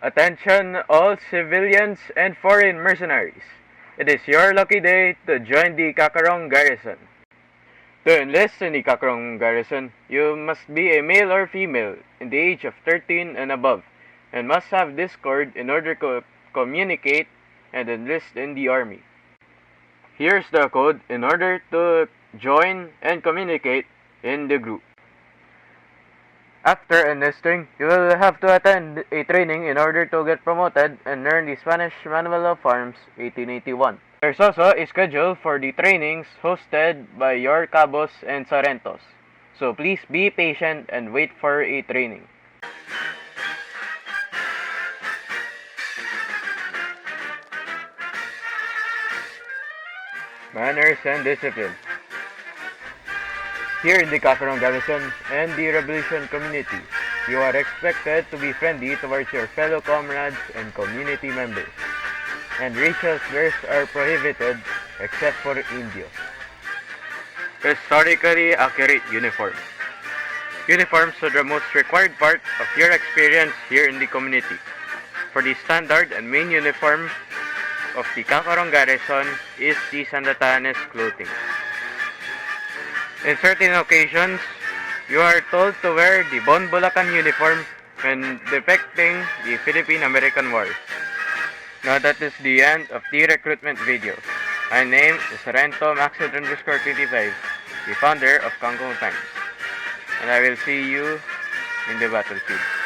Attention all civilians and foreign mercenaries. It is your lucky day to join the Kakarong Garrison. To enlist in the Kakarong Garrison, you must be a male or female in the age of 13 and above and must have Discord in order to communicate and enlist in the army. Here's the code in order to join and communicate in the group. After enlisting, you will have to attend a training in order to get promoted and learn the Spanish Manual of Arms 1881. There's also a schedule for the trainings hosted by your cabos and sarentos. So please be patient and wait for a training. Manners and discipline. Here in the Kakarong Garrison and the Revolution community, you are expected to be friendly towards your fellow comrades and community members. And racial slurs are prohibited except for Indios. Historically accurate uniforms. Uniforms are the most required part of your experience here in the community. For the standard and main uniform of the Kakarong Garrison is the Sandatanes clothing. In certain occasions, you are told to wear the Bon Bulacan uniform when depicting the Philippine-American War. Now that is the end of the recruitment video. My name is Sarento Maxid_25, the founder of Kangkong Times. And I will see you in the battlefield.